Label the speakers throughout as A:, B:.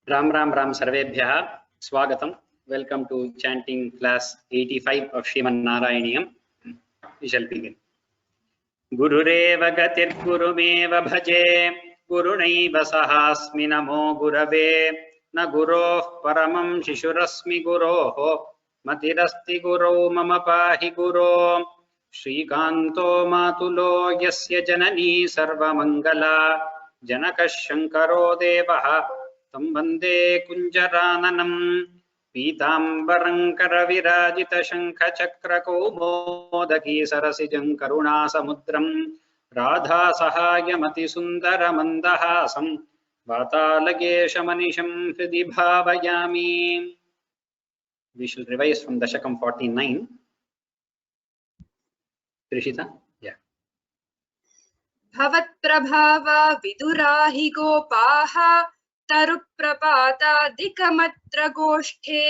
A: राम राम राम सर्वेभ्यः स्वागतम. Welcome to chanting class 85 of Sriman Narayaniyam. We shall begin. गुरुरेव गतिर्गुरुमेव भजे गुरुणैव सहास्मि नमो गुरवे न गुरोः परमं शिशुरस्मि गुरोः मतिरस्ति गुरौ मम पाहि गुरो श्रीकान्तो मातुलो यस्य जननी सर्वमङ्गला जनकः शङ्करो देवः तं वन्दे कुञ्जराननं पीताम्बरं करविराजितशङ्खचक्रकौमोदकी सरसिजं करुणासमुद्रं राधासहायमतिसुन्दरमन्दहासं वातालकेशमनिशं हृदि भावयामि. We shall revise from Dashakam 49. Trishita? Yeah.
B: भवत्प्रभावा विदुराहि गोपाः तरुप्रपातादिकमत्र गोष्ठे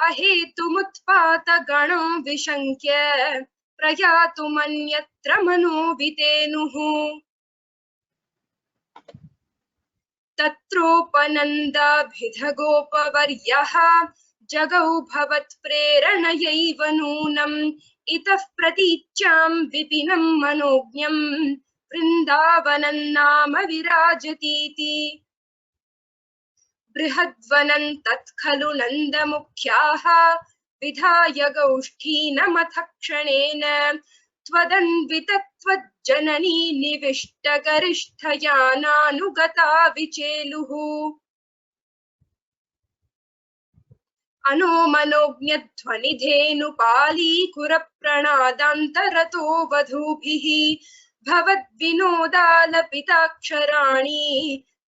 B: अहेतुमुत्पात गणो विशङ्क्य प्रयातुमन्यत्र मनोवितेनुः तत्रोपनन्दाभिधगोपवर्यः जगौ भवत्प्रेरणयैव नूनम् इतः प्रतीच्यां विपिनं मनोज्ञं वृन्दावनं नाम विराजतीति. बृहद्वनं तत्खलु नन्दमुख्याः विधाय गौष्ठीनमथ क्षणेन त्वदन्वितत्वज्जननी निविष्टगरिष्ठयानानुगता विचेलुः. अनोमनोज्ञध्वनिधेनुपालीकुरप्रणादान्तरतो वधूभिः भवद्विनोदालपिताक्षराणि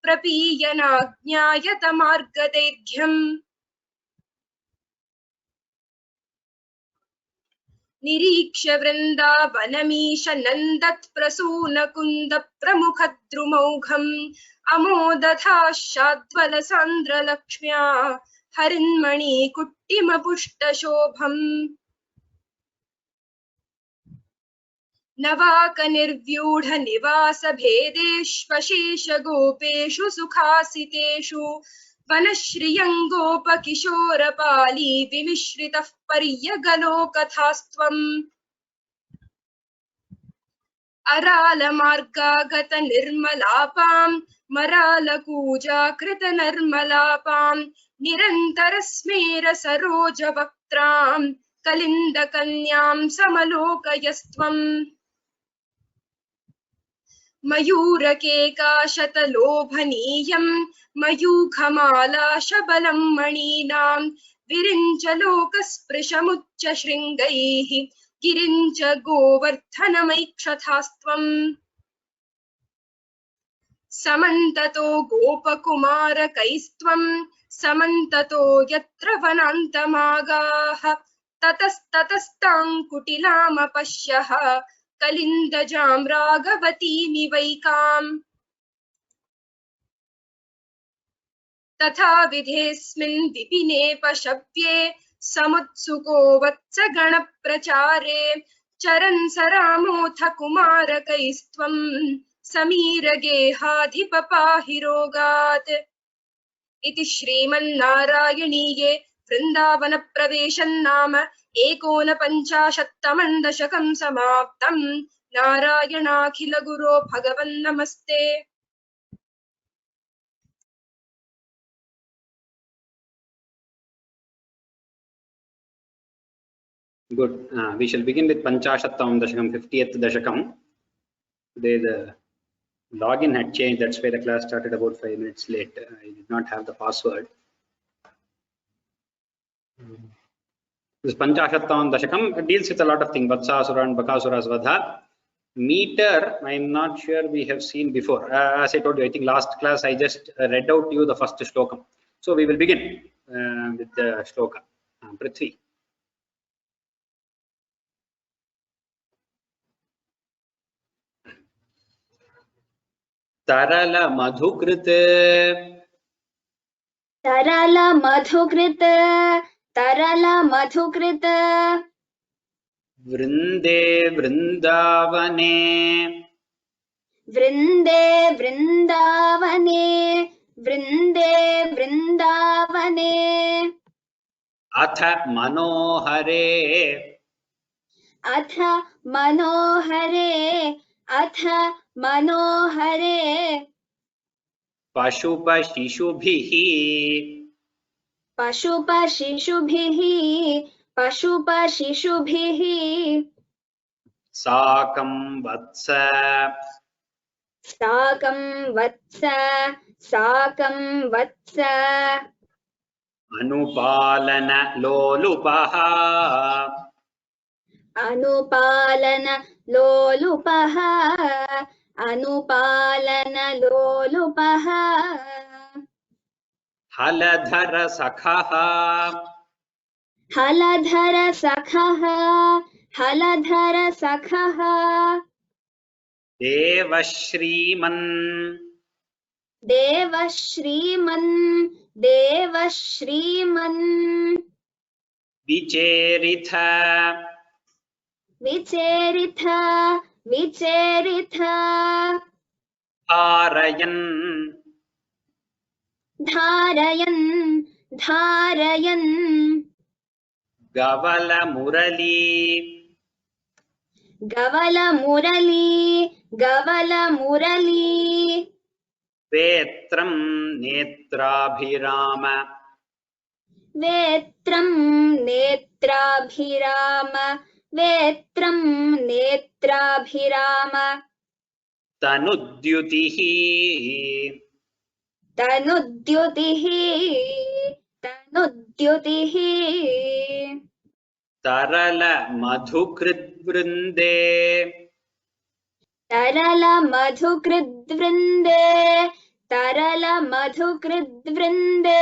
B: प्रपीयनाज्ञायतमार्गदैर्घ्यम्. निरीक्ष्य वृन्दावनमीश नन्दत्प्रसूनकुन्दप्रमुखद्रुमौघम् अमोदधाशाद्वलसान्द्रलक्ष्म्या हरिन्मणिकुट्टिमपुष्टशोभम्. नवाकनिर्व्यूढनिवासभेदेष्वशेषगोपेषु सुखासितेषु वनश्रियङ्गोपकिशोरपाली विमिश्रितः पर्यगलोकथास्त्वम्. अरालमार्गागतनिर्मलापाम् मरालकूजाकृतनर्मलापाम् निरन्तरस्मेरसरोजवक्त्राम् कलिन्दकन्यां समलोकयस्त्वम्. मयूरकेकाशतलोभनीयं मयूखमालाशबलं मणीनां विरिञ्चलोकस्पृशमुच्च शृङ्गैः गिरिञ्च गोवर्धनमैक्षथास्त्वम्. समन्ततो गोपकुमारकैस्त्वं समन्ततो यत्र वनान्तमागाः ततस्ततस्तां कुटिलामपश्यः कलिन्दजां राघवतीमिवैकाम्. तथा विधेऽस्मिन् विपिने पशव्ये समुत्सुको वत्सगणप्रचारे चरन् सरामोऽथ कुमारकैस्त्वं समीरगेहाधिपपाहि रोगात्. इति श्रीमन्नारायणीये वृंदावन प्रवेशन्नाम 59तमं दशकं समाप्तं. नारायणाखिल गुरो भगवन्नमस्ते.
A: Good. We shall begin with Panchashattam Dashakam, 50th Dashakam. Today the login had changed. That's why the class started about 5 minutes late. I did not have the password. This Panchashattam Dashakam deals with a lot of things. Vatsasura and Bakasura's Vadha. Meter, I am not sure we have seen before. As I told you, I think last class I just read out to you the first shlokam. So we will begin with the shloka. Prithvi. तरल मधुकृत
C: तरल मधुकृत तरल मधुकृत
A: वृंदे वृंदावने
C: वृन्दे वृन्दावने वृन्दे वृन्दावने
A: अथ मनोहरे
C: अथ मनोहरे अथ मनोहरे
A: पशुपशिशुभिः
C: पशुपशिशुभिः पशुपशिशुभिः
A: साकं वत्स
C: साकं वत्स साकं वत्स
A: अनुपालन लोलुपः
C: अनुपालन लोलुपः अनुपालन लोलुपः
A: हलधर सखः
C: हलधर सखः हलधर सखः
A: देवश्रीमन्
C: देवश्रीमन् देवश्रीमन्
A: विचेरिथ
C: विचेरिथ विचेरिथ
A: धारयन्
C: धारयन् धारयन्
A: गवलमुरली
C: गवलमुरली गवलमुरली
A: वेत्रं नेत्राभिराम
C: वेत्रं नेत्राभिराम वेत्रं नेत्राभिराम
A: तनुद्युतिः
C: तनुद्युतिः तनुद्युतिः
A: तरल मधुकृद्वृन्दे
C: तरल मधुकृद्वृन्दे तरल मधुकृद्वृन्दे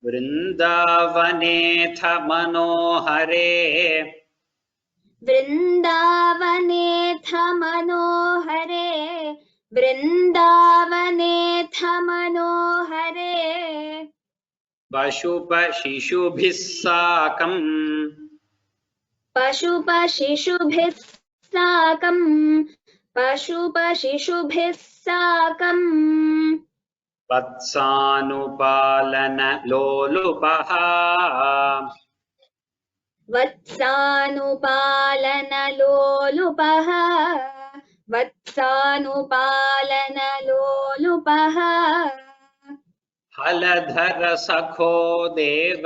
A: वृन्दावनेथ मनोहरे
C: वृन्दावनेथ मनोहरे वृन्दावनेथ मनोहरे
A: पशुपशिशुभिः साकं
C: पशुपशिशुभिः साकं पशुपशिशुभिः साकं
A: वत्सानुपालन लोलुपः
C: वत्सानुपालन लोलुपः वत्सानुपालन लोलुपः
A: हलधर सखो देव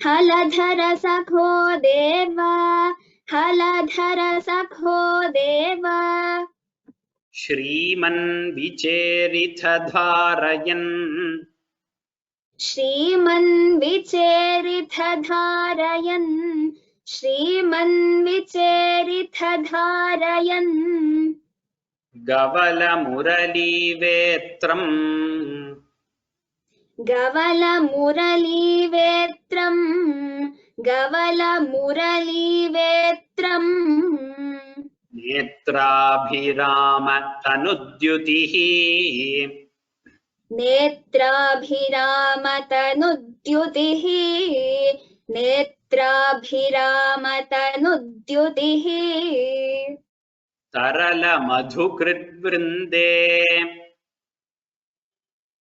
C: हलधर सखो देव हलधर सखो देव
A: श्रीमन् विचेरिथ धारयन्
C: श्रीमन् विचेरिथ धारयन् श्रीमन् विचेरिथ धारयन्
A: गवलमुरलीवेत्रम्
C: गवलमुरलीवेत्रम् गवलमुरलीवेत्रम्
A: नेत्राभिराम तनुद्युतिः
C: नेत्राभिराम तनुद्युतिः नेत्राभिराम तनुद्युतिः
A: तरल मधुकृद्वृन्दे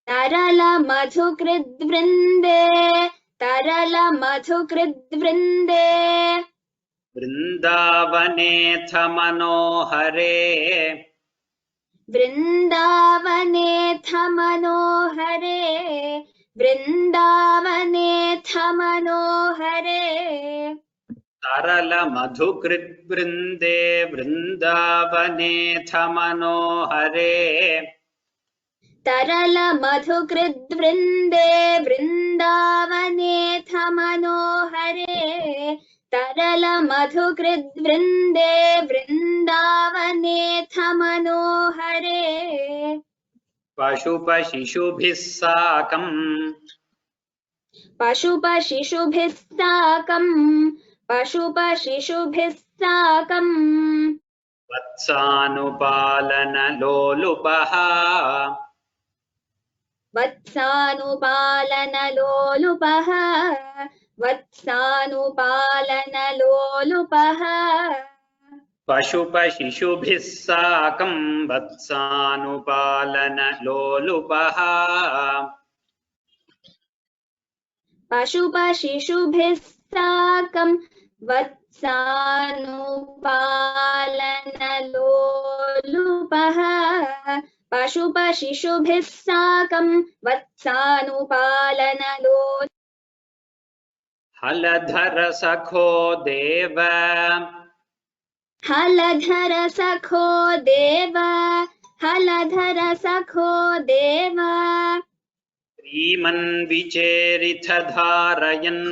C: तरल मधुकृद्वृन्दे तरल मधुकृद्वृन्दे
A: वृन्दावनेथ मनोहरे
C: वृन्दावनेथ मनोहरे वृन्दावनेथ मनोहरे
A: तरल मधुकृद्वृन्दे वृन्दावनेथ मनोहरे
C: तरल मधुकृद्वृन्दे वृन्दावनेथ मनोहरे तरल मधुकृद्वृन्दे वृन्दावनेथ मनोहरे
A: पशुपशिशुभिः साकं
C: पशुपशिशुभिः साकं पशुपशिशुभिः साकं
A: वत्सानुपालन लोलुपः
C: वत्सानुपालन लोलुपः वत्सानुपालन लोलुपः
A: पशुपशिशुभिः साकं वत्सानुपालनलोलुपः
C: पशुपशिशुभिः साकं वत्सानुपालनलोलुपः पशुपशिशुभिः साकं वत्सानुपालनलोलुपः
A: हलधर सखो देव
C: हलधर सखो देव हलधर सखो देव
A: श्रीमन्विचेरिथ धारयन्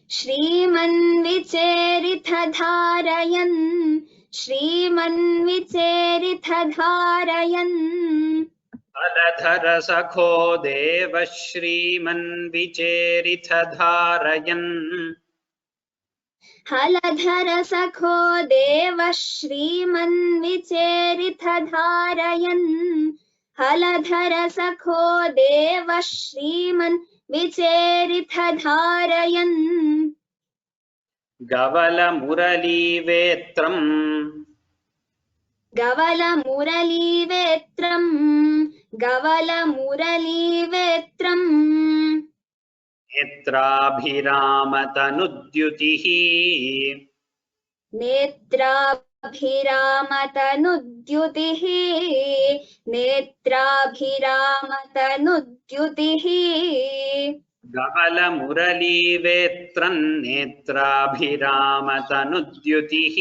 C: श्रीमन्विचेरिथ धारयन् श्रीमन्विचेरिथ धारयन्
A: हलधर सखो देव श्रीमन्विचेरिथ धारयन्
C: हलधर सखो देव श्रीमन्विचेरिथ धारयन् हलधर सखो देव श्रीमन्विचेरिथ धारयन्
A: गवलमुरलीवेत्रम्
C: गवलमुरलीवेत्रम् गवलमुरलीवेत्रम्
A: नेत्राभिरामतनुद्युतिः
C: नेत्राभिरामतनुद्युतिः नेत्राभिरामतनुद्युतिः
A: गवलमुरलीवेत्रम् नेत्राभिरामतनुद्युतिः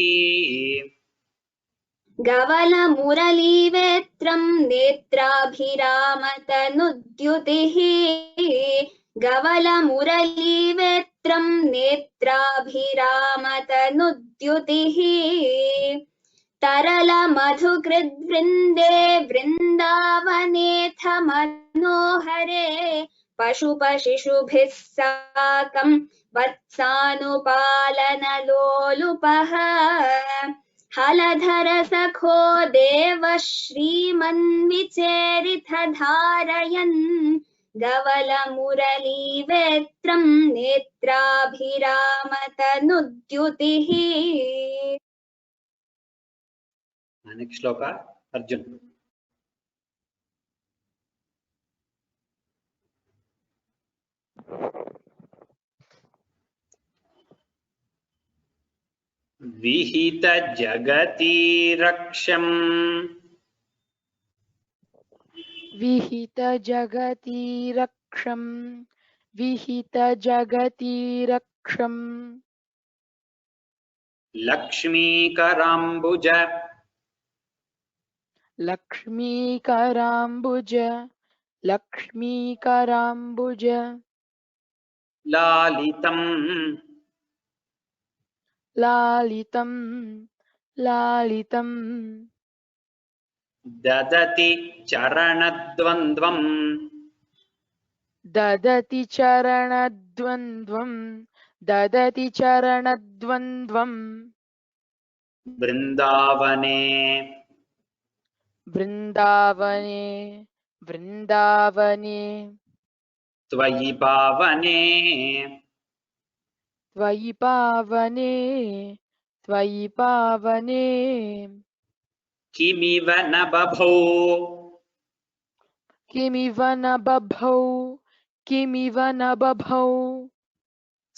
C: गवलमुरलीवेत्रं नेत्राभिरामतनुद्युतिः गवलमुरलीवेत्रं नेत्राभिरामतनुद्युतिः तरलमधुकृद्वृन्दे वृन्दावनेथ मनोहरे पशुपशिशुभिः साकं वत्सानुपालनलोलुपः हलधर सखो देव श्रीमन्विचेरिथ धारयन् गवलमुरलीवेत्रं नेत्राभिरामतनुद्युतिः
A: नेक्स्ट श्लोक अर्जुन विहित जगति रक्षम्
D: विहित जगति रक्षम् विहित जगति रक्षम्
A: लक्ष्मीकराम्बुज
D: लक्ष्मीकराम्बुज लक्ष्मीकराम्बुज
A: लालितम्
D: लालितं लालितं
A: ददति चरणद्वन्द्वम्
D: ददति चरणद्वन्द्वं ददति चरणद्वन्द्वं
A: वृन्दावने
D: वृन्दावने वृन्दावने
A: त्वयि पावने
D: त्वयि पावने त्वयि पावने
A: किमिव न बभौ
D: किमिव न बभौ किमिव न बभौ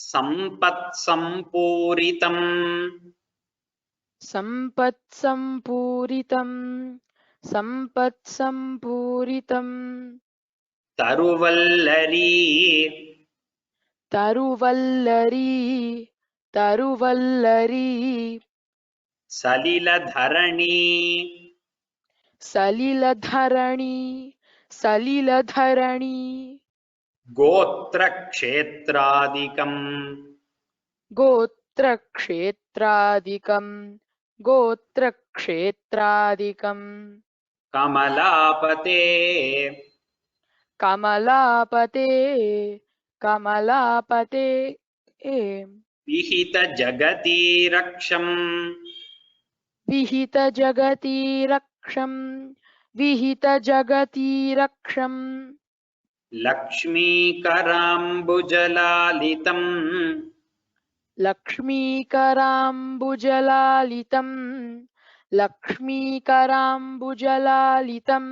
A: सम्पत्सम्पूरितम्
D: सम्पत्सम्पूरितं सम्पत्सम्पूरितं
A: तरुवल्लरी
D: तरुवल्लरी तरुवल्लरी
A: सलिलधरणी
D: सलिलधरणी सलिलधरणी
A: गोत्रक्षेत्रादिकम्
D: गोत्रक्षेत्रादिकं गोत्रक्षेत्रादिकं
A: कमलापते
D: कमलापते कमलापते
A: विहित जगति रक्षम्
D: विहित जगति रक्षं विहित जगति रक्षं
A: लक्ष्मीकराम्बुजलालितम्
D: लक्ष्मीकराम्बुजलालितं लक्ष्मीकराम्बुजलालितं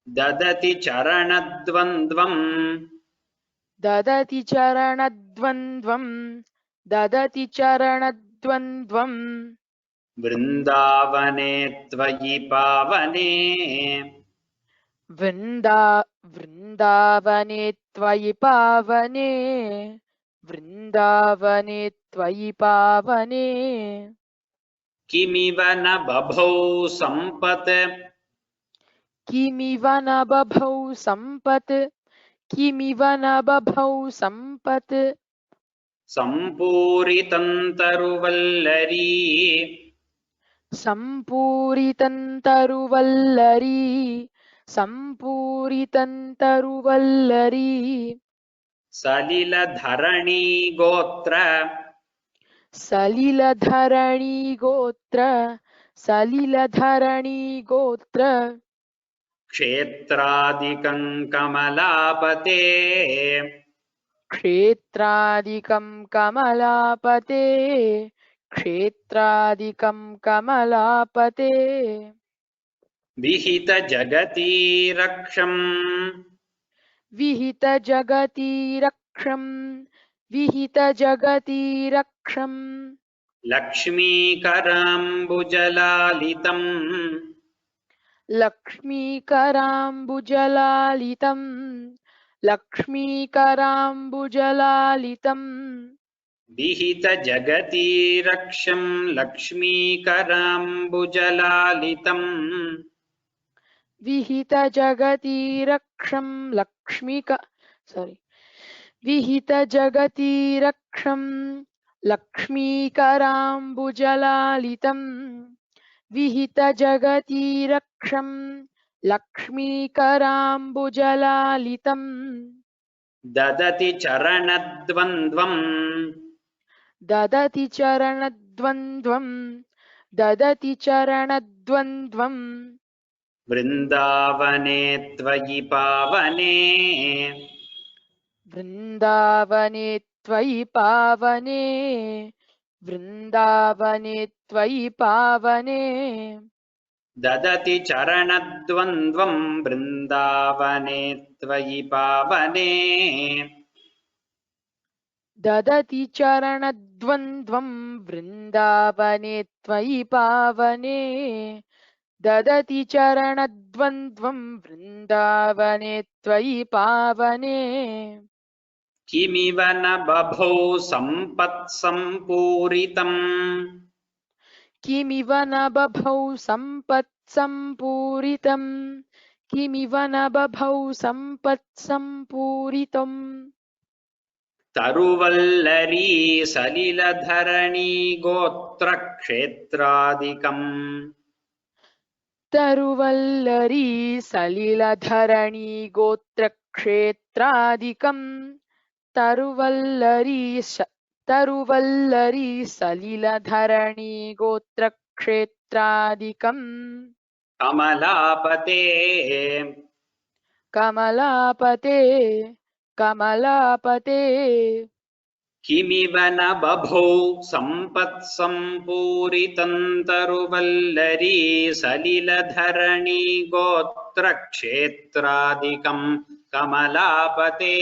A: ददति चरणद्वन्द्वम्
D: ददति चरणद्वन्द्वं ददति चरणद्वन्द्वं
A: वृन्दावने त्वयि पावने
D: वृन्दावने त्वयि पावने वृन्दावने त्वयि पावने
A: किमिव न बभौ सम्पत्
D: किमिव न बभौ सम्पत् किमिव न बभौ सम्पत्
A: सम्पूरितन्तरुवल्लरी
D: सम्पूरितन्तरुवल्लरी सम्पूरितन्तरुवल्लरी
A: सलिलधरणी गोत्र
D: सलिलधरणी गोत्र सलिलधरणी गोत्र
A: क्षेत्रादिकं कमलापते
D: क्षेत्रादिकं कमलापते क्षेत्रादिकं कमलापते
A: विहितजगतीरक्षम्
D: विहितजगतीरक्षं विहितजगतीरक्षं
A: लक्ष्मीकराम्बुजलालितम्
D: लक्ष्मीकराम्बुजलालितं लक्ष्मीकराम्बुजलालितं
A: विहितजगतीरक्षम् लक्ष्मीकराम्बुजलालितम्
D: विहितजगतीरक्षं विहितजगतीरक्षं लक्ष्मीकराम्बुजलालितं विहितजगतीरक्षं लक्ष्मीकराम्बुजलालितं
A: ददति चरणद्वन्द्वम्
D: ददति चरणद्वन्द्वं ददति चरणद्वन्द्वं
A: वृन्दावने त्वयि पावने
D: वृन्दावने त्वयि पावने वृन्दावने त्वयि पावने
A: ददति चरणद्वन्द्वम् वृन्दावने त्वयि पावने
D: ददति चरणद्वन्द्वं वृन्दावने त्वयि पावने ददति चरणद्वन्द्वं वृन्दावने त्वयि पावने
A: किमिव न बभौ सम्पत्सम्पूरितम्
D: किमिव न बभौ सम्पत्सम्पूरितं किमिव न बभौ सम्पत्सम्पूरितम्
A: तरुवल्लरी सलिलधरणी गोत्रक्षेत्रादिकम्
D: तरुवल्लरी सलिलधरणी गोत्रक्षेत्रादिकम् तरुवल्लरी सलिलधरणी गोत्रक्षेत्रादिकम्
A: कमलापते
D: कमलापते कमलापते
A: किमिव न बभौ सम्पत्सम्पूरितन्तरुवल्लरी सलिलधरणी गोत्रक्षेत्रादिकम् कमलापते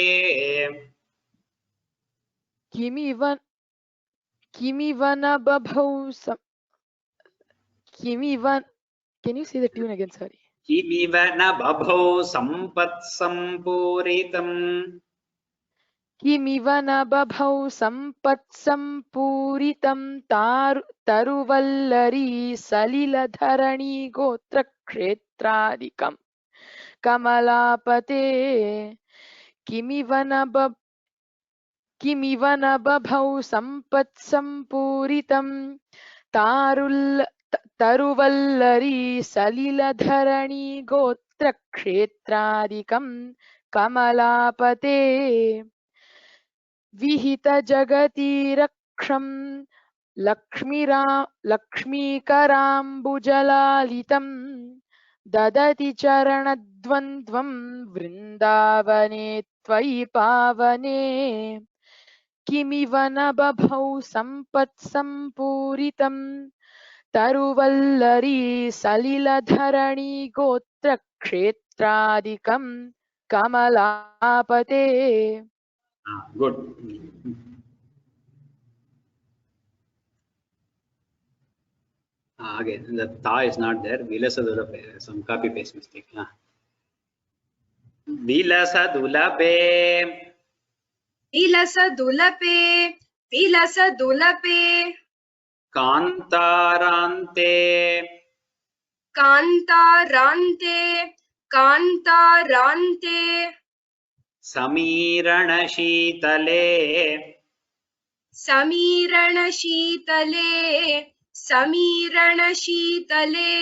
D: किमिव न बभौ किमिव can you say the tune again sorry
A: किमिव न बभौ सम्पत्सम्पूरितम्
D: किमिव न बभौ सम्पत्सम्पूरितं तरुवल्लरी सलिलधरणी गोत्रक्षेत्रादिकं कमलापते किमिव न बभौ सम्पत्सम्पूरितं तरुवल्लरी सलिलधरणी गोत्रक्षेत्रादिकं कमलापते विहितजगतीरक्षं लक्ष्मीकराम्बुजलालितं ददति चरणद्वन्द्वं वृन्दावने त्वयि पावने किमिव न बभौ सम्पत्सम्पूरितम् तरुवल्लरी सलिलधरणी गोत्रक्षेत्रादिकम् कमलापते.
A: Good. Again, the tha is not there. Vilasadulape, some copy paste mistake. Vilasadulape.
B: विलसदुलपे विलसदुलपे
A: कान्तारान्ते
B: कान्तारान्ते कान्तारान्ते
A: समीरणशीतले
B: समीरणशीतले समीरणशीतले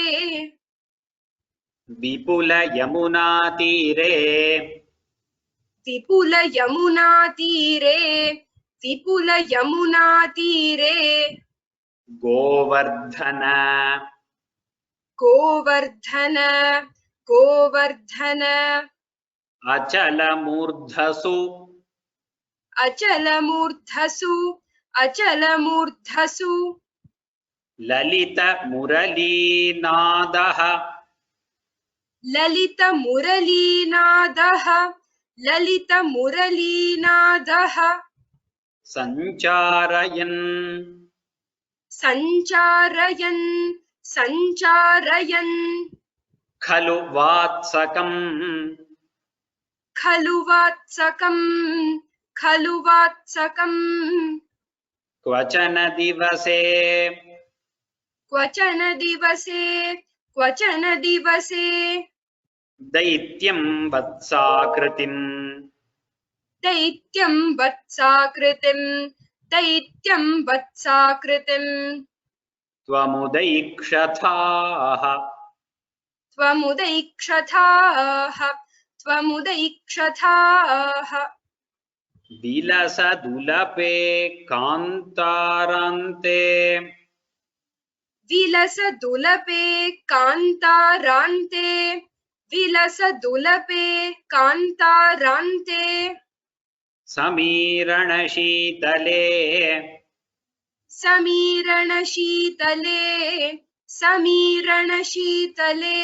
A: विपुलयमुनातीरे
B: विपुलयमुनातीरे विपुलयमुनातीरे
A: Govardhan
B: Govardhan Govardhan
A: अचलमूर्धसु
B: अचलमूर्धसु अचलमूर्धसु
A: ललितमुरलीनादः
B: ललितमुरलीनादः ललितमुरलीनादः
A: सञ्चारयन्
B: सञ्चारयन् सञ्चारयन्
A: खलु वात्सकम्
B: खलु वात्सकम् खलु वात्सकम्
A: क्वचन दिवसे
B: क्वचन दिवसे क्वचन दिवसे
A: दैत्यं वत्साकृतिम्
B: दैत्यं वत्साकृतिम् दैत्यं वत्साकृतिम्
A: त्वमुदैक्षथाः
B: त्वमुदैक्षथाः त्वमुदैक्षथाः
A: विलसदुलपे कान्तारान्ते
B: विलसदुलपे कान्तारान्ते विलसदुलपे कान्तारान्ते
A: समीरणशीतले
B: समीरणशीतले समीरणशीतले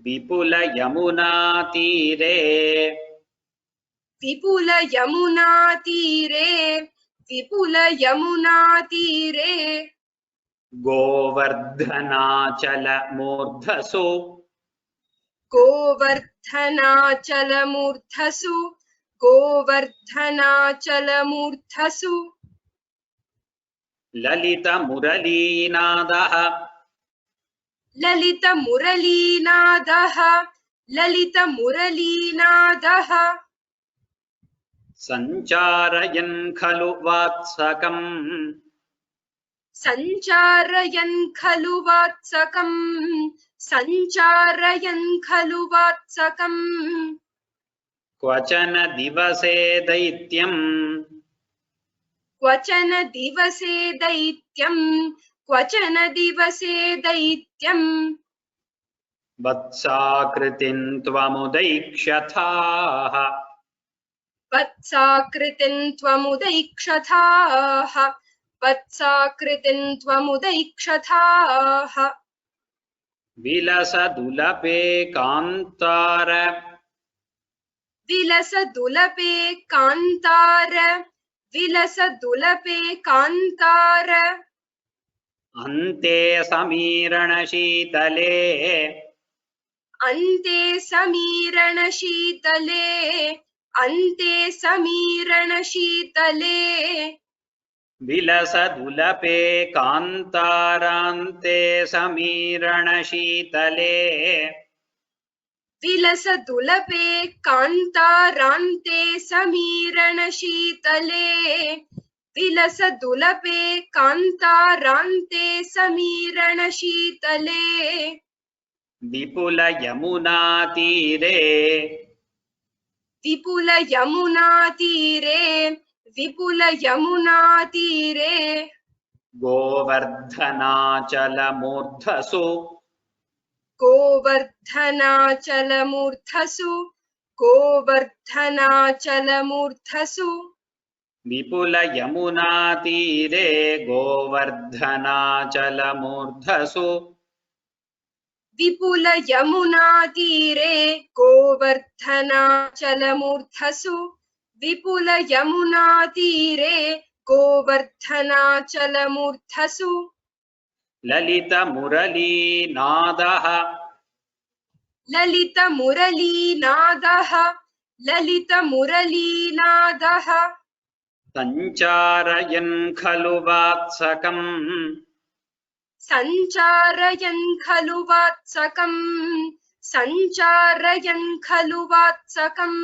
A: विपुलयमुनातीरे
B: विपुलयमुनातीरे विपुलयमुनातीरे
A: गोवर्धनाचलमूर्धसु
B: गोवर्धनाचलमूर्धसु गोवर्धनाचलमूर्धसु
A: ललितमुरलीनादः
B: ललितमुरलीनादः ललितमुरलीनादः
A: सञ्चारयन् खलु वात्सकम्
B: सञ्चारयन् खलु वात्सकम् सञ्चारयन् खलु वात्सकम्
A: क्वचन दिवसे दैत्यम्
B: क्वचन दिवसे दैत्यम् क्वचन दिवसे दैत्यम्
A: वत्साकृतिम् त्वमुदैक्षथाः
B: वत्साकृतिम् त्वमुदैक्षथाः वत्साकृतिम् त्वमुदैक्षथाः
A: विलसदुलपे कान्तार
B: विलसदुलपे कान्तार विलसदुलपे कान्तार
A: अन्ते समीरणशीतले
B: अन्ते समीरणशीतले अन्ते समीरणशीतले
A: विलसदुलपे कान्तारान्ते समीरणशीतले
B: विलसदुलपे कान्तारान्ते समीरणशीतले विलसदुलपे कान्तारान्ते समीरणशीतले
A: विपुलयमुनातीरे
B: विपुलयमुनातीरे विपुलयमुनातीरे
A: गोवर्धनाचलमूर्धसु
B: गोवर्धनाचलमूर्धसु गोवर्धनाचलमूर्धसु
A: विपुल यमुना तीरे गोवर्धनाचलमूर्धसु
B: विपुल यमुना तीरे गोवर्धनाचलमूर्धसु विपुल यमुना तीरे गोवर्धनाचलमूर्धसु
A: ललित मुरलीनादः
B: ललित मुरलीनादः ललित मुरलीनादः
A: सञ्चारयन् खलु वात्सकम्
B: सञ्चारयन् खलु वात्सकम् सञ्चारयन् खलु वात्सकम्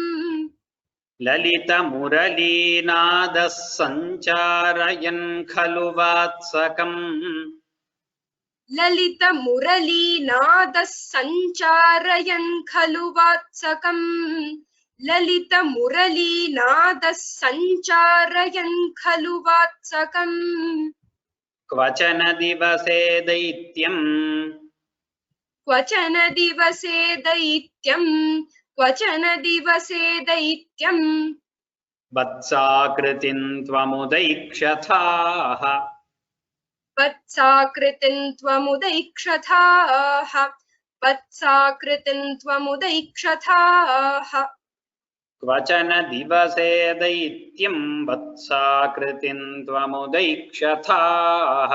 A: ललित मुरलीनादः सञ्चारयन् खलु वात्सकम्
B: ललित मुरलीनादः सञ्चारयन् खलु वात्सकम् ललित मुरलीनादः सञ्चारयन् खलु वात्सकम्
A: क्वचन दिवसे दैत्यम्
B: क्वचन दिवसे दैत्यम् क्वचन दिवसे दैत्यम्
A: वत्साकृतिं त्वमुदैक्षथाः
B: वत्साकृतिं त्वमुदैक्षथाः वत्साकृतिं त्वमुदैक्षथाः
A: क्वचन दिवसे दैत्यं वत्साकृतिं त्वमुदैक्षथाः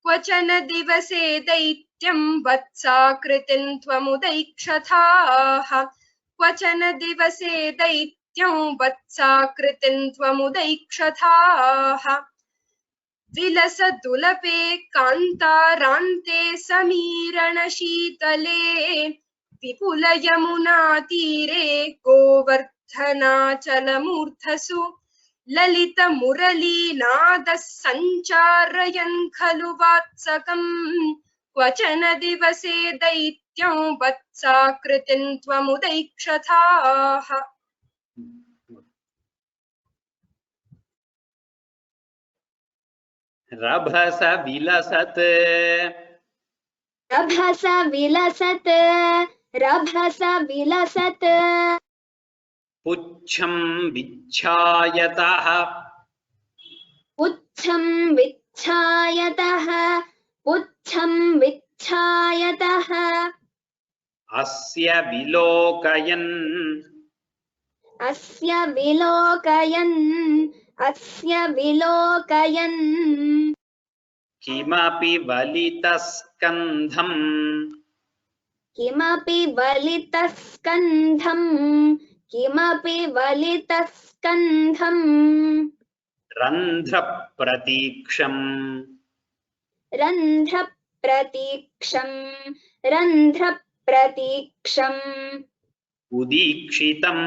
B: क्वचन दिवसे दैत्यं वत्साकृतिं त्वमुदैक्षथाः क्वचन दिवसे दैत्यं वत्साकृतिं त्वमुदैक्षथाः विलसदुलपे कान्तारान्ते समीरणशीतले विपुल यमुना तीरे गोवर्धनाचलमूर्धसु ललित मुरलीनादः सञ्चारयन् खलु वात्सकम् क्वचन दिवसे दैत्यं वत्साकृतिं त्वमुदैक्षथाः
A: रभस विलसत्
C: रभस विलसत् रभस विलसत्
A: पुच्छं विच्छायतः
C: पुच्छं विच्छायतः पुच्छं विच्छायतः
A: अस्य विलोकयन्
C: अस्य विलोकयन् अस्य विलोकयन्
A: किमपि वलितस्कन्धम्
C: किमपि वलितस्कन्धम् किमपि वलितस्कन्धम्
A: रन्ध्रप्रतीक्षम्
C: रन्ध्रप्रतीक्षम् रन्ध्रप्रतीक्षम्
A: उदीक्षितम्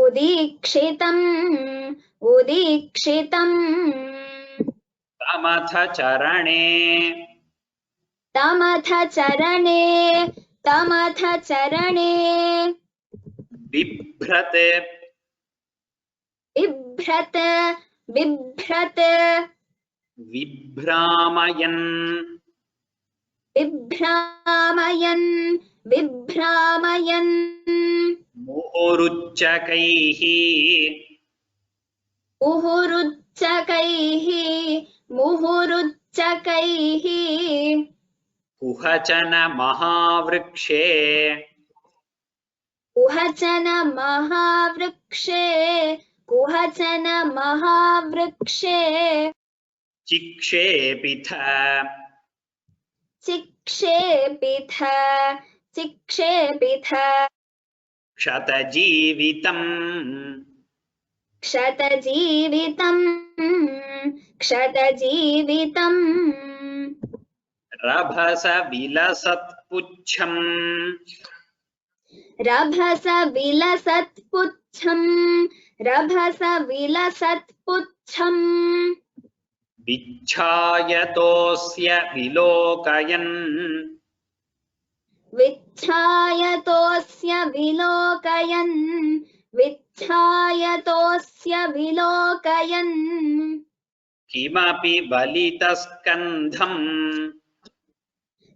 C: उदीक्षितम् उदीक्षितम्
A: तमथ चरणे
C: तमथ चरणे तमथ चरणे
A: बिभ्रत्
C: बिभ्रत बिभ्रत
A: विभ्रामयन्
C: बिभ्रामयन् बिभ्रामयन्
A: मुहुरुच्चकैः
C: मुहुरुच्चकैः मुहुरुच्चकैः
A: कुहचन महावृक्षे
C: कुहचन महावृक्षे कुहचन महावृक्षे
A: चिक्षेपिथ
C: चिक्षेपिथ चिक्षेपिथ
A: क्षतजीवितम्
C: क्षतजीवितम् क्षतजीवितम्
A: रभस विलसत्पुच्छम्
C: रभस विलसत्पुच्छम् रभस विलसत्पुच्छम्
A: विच्छायतोऽस्य विलोकयन्
C: विच्छायतोऽस्य विलोकयन् विच्छायतोऽस्य विलोकयन्
A: किमपि वलितस्कन्धम्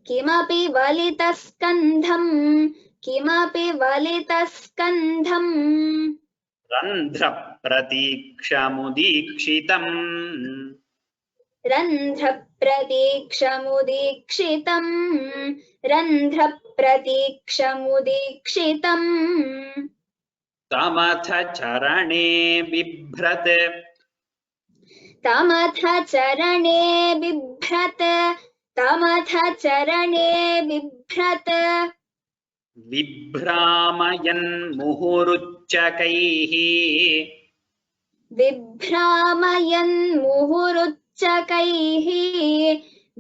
C: किमपि वलितस्कन्धम् किमपि वलितस्कन्धम्
A: रन्ध्र प्रतीक्षमुदीक्षितम्
C: रन्ध्रप्रतीक्षमुदीक्षितम् रन्ध्रप्रतीक्षमुदीक्षितम्
A: तमथ चरणे बिभ्रत्
C: तमथ चरणे बिभ्रत् तमथ चरणे बिभ्रत्
A: विभ्रामयन् मुहुरुच्चकैः
C: बिभ्रामयन् मुहुरुच्चकैः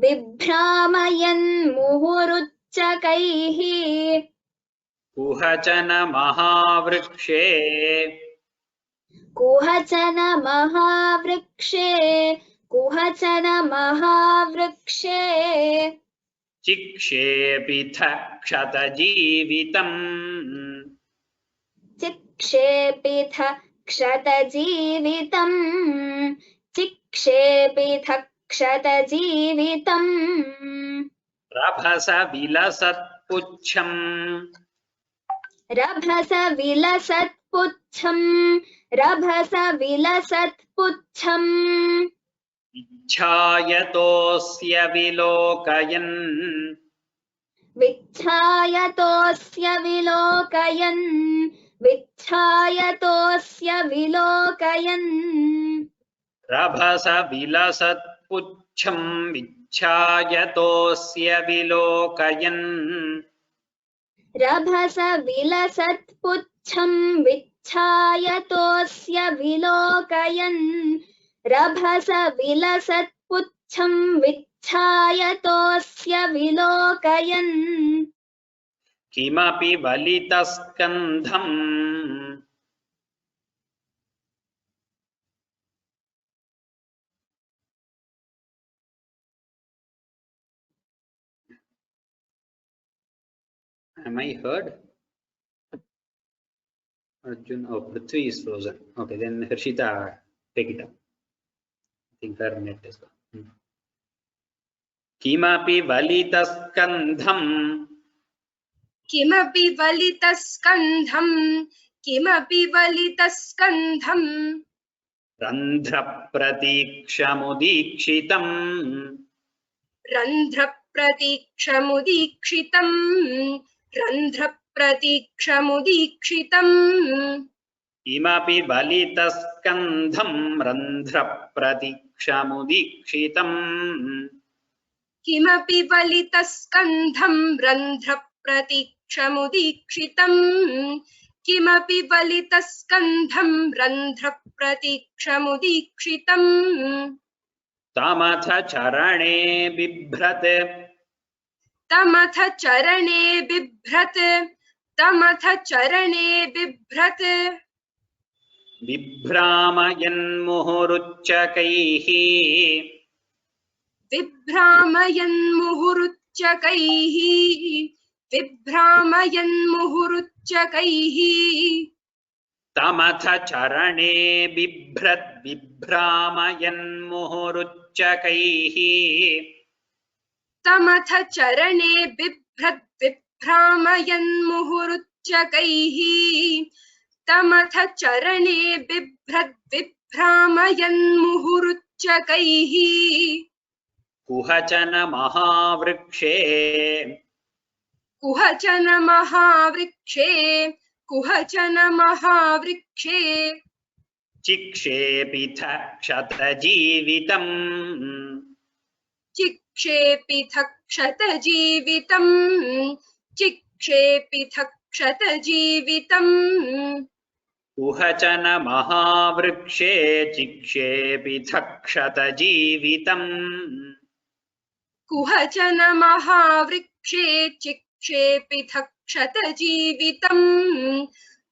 C: बिभ्रामयन् मुहुरुच्चकैः
A: कुहचन महावृक्षे
C: कुहचन महावृक्षे कुहचन महावृक्षे
A: चिक्षेपिथ क्षतजीवितम्
C: चिक्षेपिथ क्षतजीवितम् चिक्षेपिथ क्षतजीवितम्
A: रभस विलसत्पुच्छम्
C: रभस विलसत्पुच्छम् रभस विलसत्पुच्छम्
A: इच्छायतोऽस्य विलोकयन्
C: विच्छायतोऽस्य विलोकयन् विच्छायतोऽस्य विलोकयन्
A: रभस विलसत्पुच्छम् विच्छायतोऽस्य विलोकयन्
C: रभस विलसत्पुच्छम् विच्छायतोऽस्य विलोकयन् रभस विलसत्पुच्छम् विच्छायतोऽस्य विलोकयन्
A: किमपि वलितस्कन्धम् Am I heard? Arjun, oh, Prithvi is frozen. Okay, then Harshita, take it up. I think her net is gone. Kimapi valitaskantham
B: किमपि वलितस्कन्धम् किमपि वलितस्कन्धम्
A: रन्ध्र प्रतीक्षमुदीक्षितम्
B: रन्ध्रप्रतीक्षमुदीक्षितम् रन्ध्रप्रतीक्षमुदीक्षितम्
A: किमपि वलितस्कन्धं रन्ध्र प्रतीक्षमुदीक्षितम्
B: किमपि वलितस्कन्धम् रन्ध्रप्रतीक्षमुदीक्षितम् किमपि वलितस्कन्धम् रन्ध्रप्रतीक्षमुदीक्षितम्
A: तमथ चरणे बिभ्रत्
B: तमथ चरणे बिभ्रत् तमथ चरणे बिभ्रत्
A: बिभ्रामयन्मुहुरुच्चकैः
B: विभ्रामयन्मुहुरुच्चकैः विभ्रामयन्मुहुरुच्चकैः
A: तमथ चरणे बिभ्रत् बिभ्रामयन्मुहुरुच्चकैः
B: तमथ चरणे बिभ्रत् विभ्रामयन्मुहुरुच्चकैः तमथ चरणे बिभ्रत् विभ्रामयन्मुहुरुच्चकैः
A: कुहचन महावृक्षे
B: कुहचन महावृक्षे कुहचन महावृक्षे
A: चिक्षेपिथ क्षतजीवितम्
B: चिक्षेपिथ क्षतजीवितम् चिक्षेपिथ क्षतजीवितम्
A: कुहचन महावृक्षे चिक्षेपिथ क्षतजीवितम्
B: कुहचन महावृक्षे चिक्षेपिथ क्षतजीवितम्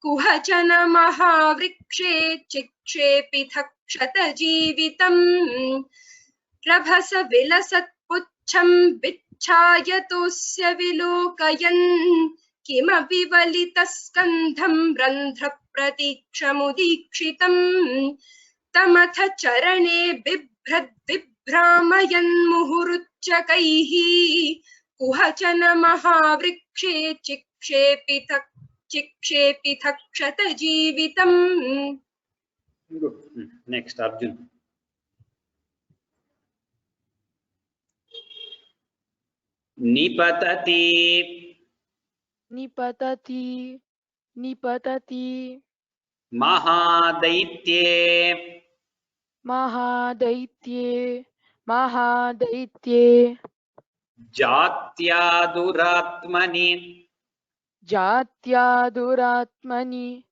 B: कुहचन महावृक्षे चिक्षेपिथ क्षतजीवितम् रभस विलसत्पुच्छम् विच्छायतोऽस्य विलोकयन् किमपि वलितस्कन्धम् रन्ध्रप्रतीक्षमुदीक्षितम् तमथ चरणे बिभ्रत् विभ्रामयन्मुहुरुच्चकैः कुहचन महावृक्षे चिक्षेपिथ चिक्षेपिथ क्षतजीवितम्।
A: Good. Next, Arjun. Nipatati.
D: निपतति निपतति
A: Mahaдаitye.
D: महादैत्ये महादैत्ये
A: Jatyaduratmani.
D: जात्यादुरात्मनि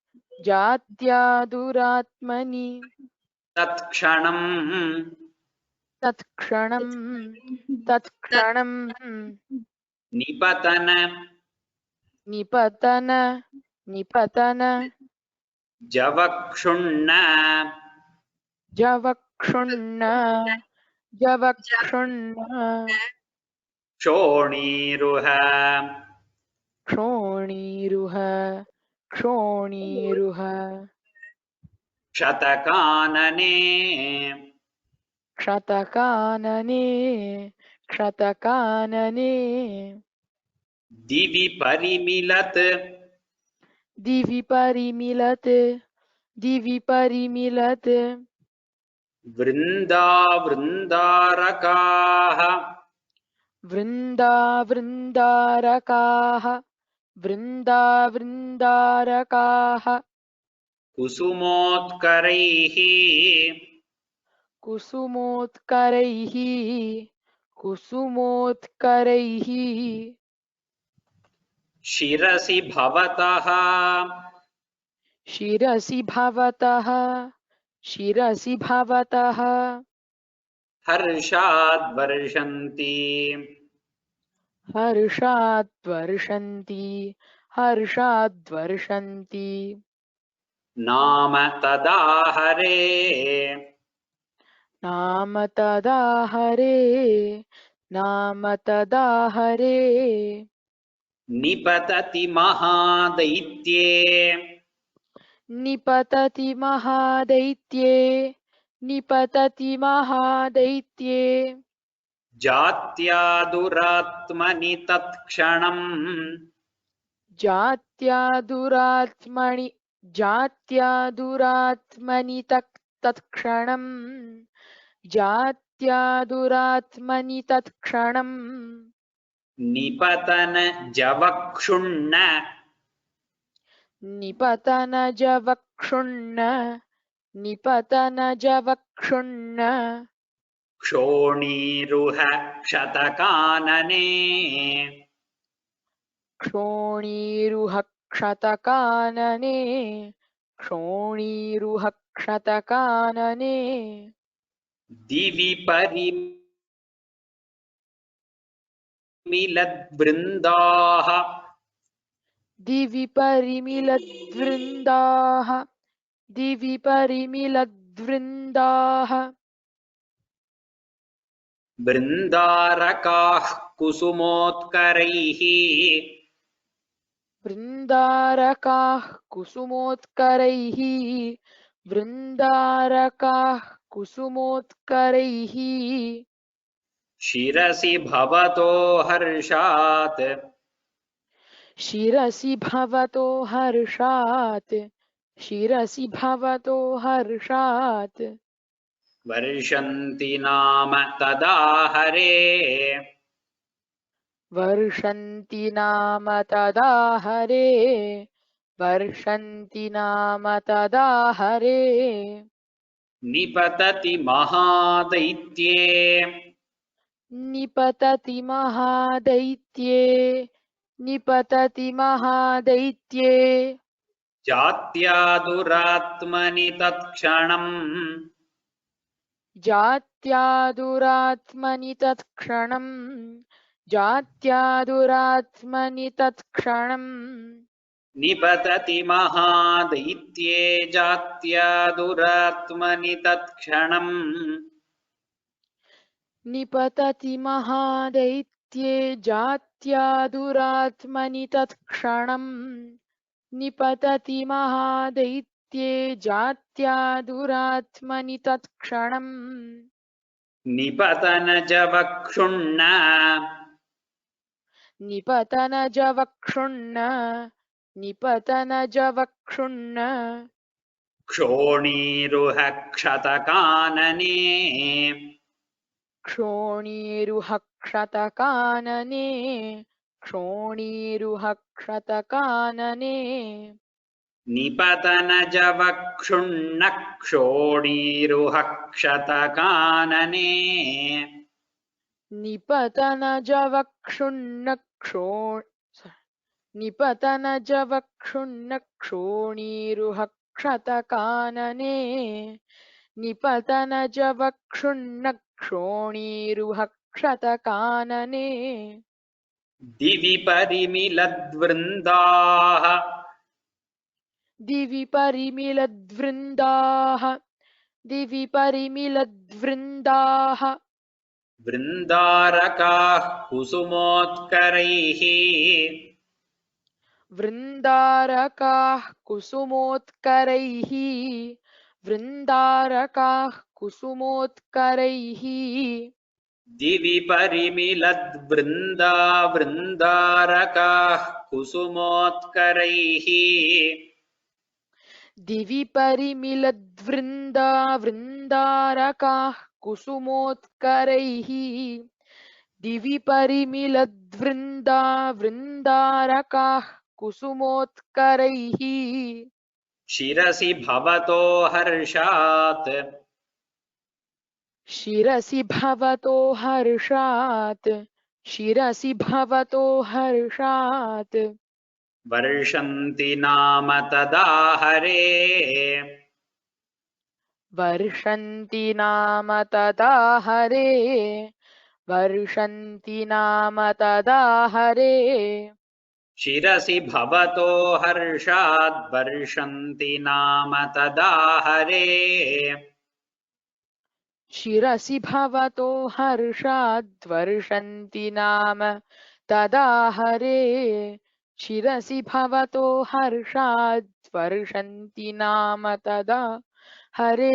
D: जात्यादुरात्मनि
A: Tatkshanam.
D: तत्क्षणं तत्क्षणं
A: Nipatana.
D: निपतन निपतन
A: Javakshunna.
D: जवक्षुण्ण जवक्षुण्ण
A: Shoniruha.
D: क्षोणीरुह क्षोणीरुह
A: Shatakanane.
D: क्षतकानने क्षतकानने
A: Divi parimilat.
D: दिवि परिमिलत् दिवि परिमिलत्
A: वृन्दारकाः.
D: वृन्दारकाः वृन्दारकाः
A: कुसुमोत्करैः.
D: कुसुमोत्करैः कुसुमोत्करैः
A: शिरसि भवतः.
D: शिरसि भवतः शिरसि भवतः
A: हर्षाद् वर्षन्ति.
D: हर्षाद्वर्षन्ति हर्षाद्वर्षन्ति
A: नाम तदाहरे.
D: नाम तदाहरे नाम तदाहरे
A: निपतति महादैत्ये.
D: निपतति महादैत्ये निपतति महादैत्ये
A: जात्यादुरात्मनि तत्क्षणम्.
D: जात्यादुरात्मनि जात्यादुरात्मनि तत्क्षणम् जात्यादुरात्मनि तत्क्षणम्
A: निपतन जवक्षुण्ण.
D: निपतन जवक्षुण्ण निपतन जवक्षुण्ण
A: क्षोणीरुह क्षतकानने.
D: क्षोणीरुह क्षतकानने क्षोणीरुह क्षतकानने
A: दिवि परिमिलद्वृन्दाः.
D: दिवि परिमिलद्वृन्दाः दिवि परिमिलद्वृन्दाः
A: वृन्दारकाः कुसुमोत्करैः.
D: वृन्दारकाः कुसुमोत्करैः वृन्दारकाः कुसुमोत्करैः
A: शिरसि भवतो हर्षात्.
D: शिरसि भवतो हर्षात् शिरसि भवतो हर्षात्
A: वर्षन्ति नाम तदाहरे.
D: वर्षन्ति नाम तदाहरे वर्षन्ति नाम तदाहरे
A: निपतति महादैत्ये.
D: निपतति महादैत्ये निपतति महादैत्ये
A: जात्यादुरात्मनि तत्क्षणम्.
D: जात्यादुरात्मनि तत्क्षणम् जात्यादुरात्मनि तत्क्षणम्
A: निपतति महादैत्ये जात्यादुरात्मनि तत्क्षणम्.
D: निपतति महादैत्ये जात्यादुरात्मनि तत्क्षणम् निपतति महादैत्ये जात्यादुरात्मनि तत्क्षणम्
A: निपतन जवक्षुण्ण.
D: निपतन जवक्षुण्ण निपतनजवक्षुण्ण
A: क्षोणीरुह क्षतकानने
D: क्षोणीरुहक्षतकानने क्षोणीरुहक्षतकानने
A: निपतनजवक्षुण्ण क्षोणीरुह क्षतकानने
D: निपतनजवक्षुण्ण निपतनजवक्षुण्ण क्षोणीरुहक्षतकानने निपतनजवक्षुण्ण क्षोणीरुहक्षतकानने
A: दिवि परिमिलद्वृन्दाः
D: दिवि परिमिलद्वृन्दाः दिवि परिमिलद्वृन्दाः
A: वृन्दारकाः कुसुमोत्करैः
D: वृन्दारकाः कुसुमोत्करैः वृन्दारकाः कुसुमोत्करैः
A: दिवि परिमिलद्वृन्दारकाः कुसुमोत्करैः
D: दिवि परिमिलद्वृन्दारकाः कुसुमोत्करैः दिवि परिमिलद्वृन्दारकाः कुसुमोत्करैः
A: शिरसि भवतो हर्षात्
D: शिरसि भवतो हर्षात् शिरसि भवतो हर्षात्
A: वर्षन्ति नाम तदा हरे
D: वर्षन्ति नाम तदा हरे वर्षन्ति नाम तदा हरे
A: शिरसि भवतो हर्षाद् वर्षन्ति नाम तदा हरे
D: शिरसि भवतो हर्षात् वर्षन्ति नाम तदा हरे शिरसि भवतो हर्षात् वर्षन्ति नाम तदा हरे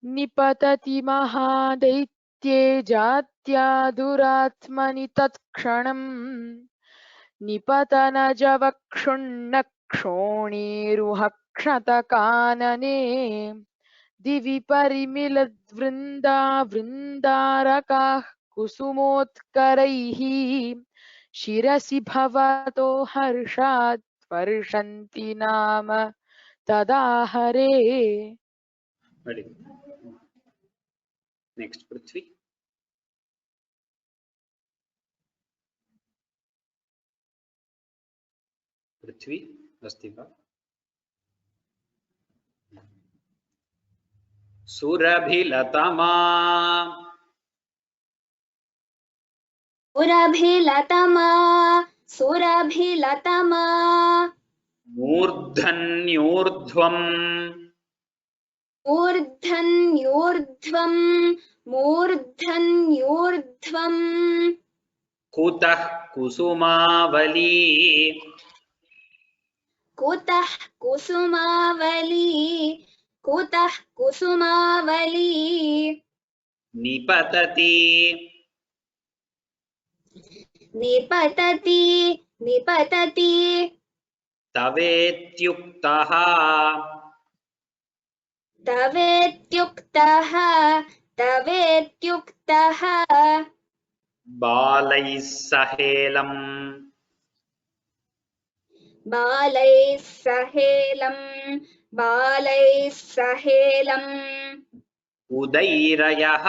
D: निपतति महादैत्ये जात्या दुरात्मनि तत्क्षणम् निपतनजवक्षुण्ण क्षोणीरुहक्षतकानने दिवि परिमिलद्वृन्दारकाः कुसुमोत्करैः शिरसि भवतो हर्षात् वर्षन्ति नाम तदा हरे
A: नेक्स्ट पृथ्वी पृथ्वी अस्ति वा सुरभिलतमा
C: सुरभिलतमा सुरभिलतमा
A: मूर्धन्यूर्ध्वम्
C: मूर्धन्यूर्ध्वम् मूर्धन्यूर्ध्वम्
A: कुतः कुसुमावली
C: कुतः कुसुमावली कुतः कुसुमावली
A: निपतति
C: निपतति निपतति
A: तवेत्युक्तः
C: तवेत्युक्तः तवेत्युक्तः
A: बालैः सहेलम्
C: बालैः सहेलम् बालैः सहेलम्
A: उदैरयः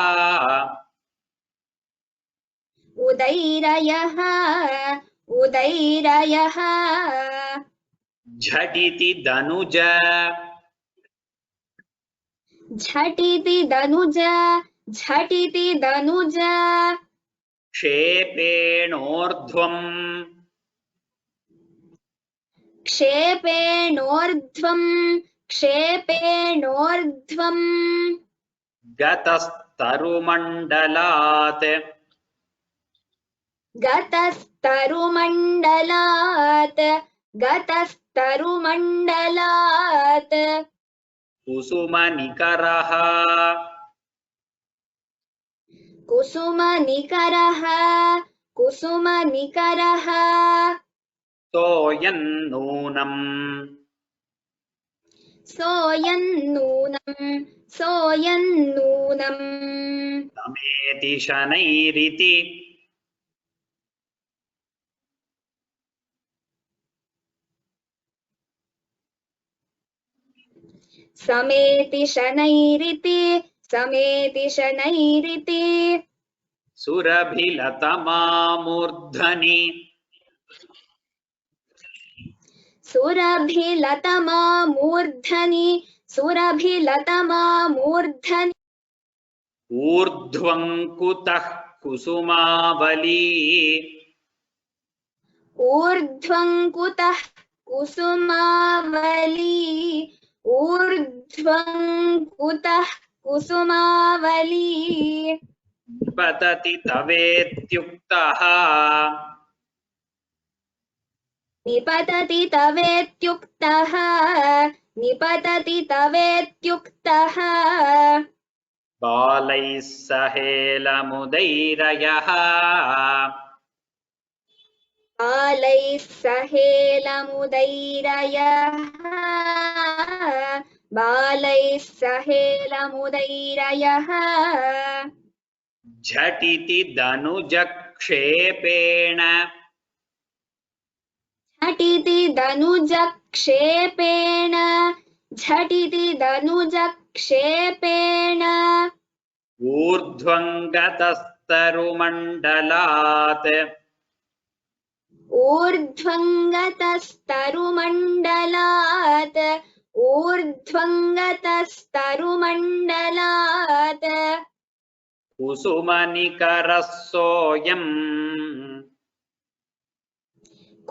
C: उदैरयः उदैरयः
A: झटिति दनुज
C: झटिति दनुज झटिति दनुज
A: क्षेपेणोर्ध्वम्
C: क्षेपेणोर्ध्वम् क्षेपेणोर्ध्वम्
A: गतस्तरुमण्डलात्
C: गतस्तरुमण्डलात् गतस्तरुमण्डलात्
A: कुसुमनिकरः
C: कुसुमनिकरः कुसुमनिकरः
A: सोऽयन्नूनम्
C: सोऽयन्नूनम् सोऽयन्नूनम्
A: समेति शनैरिति
C: समेति शनैरिति समेति शनैरिति
A: सुरभिलतमामूर्धनि
C: सुरभिलतमामूर्धनि सुरभिलतमामूर्धनि
A: ऊर्ध्वं कुतः कुसुमावली
C: ऊर्ध्वं कुतः कुसुमावली ऊर्ध्वं कुतः कुसुमावली
A: पतति तवेत्युक्तः
C: निपतति तवेत्युक्तः निपतति तवेत्युक्तः
A: बालैः सहेलमुदैरयः
C: बालैः सहेलमुदैरयः बालैः सहेलमुदैरयः
A: झटिति धनुजक्षेपेण
C: झटिति धनुजक्षेपेण झटिति धनुजक्षेपेण
A: ऊर्ध्वं गतस्तरुमण्डलात्
C: ऊर्ध्वं गतस्तरुमण्डलात् ऊर्ध्वं गतस्तरुमण्डलात्
A: कुसुमनिकरः सोऽयम्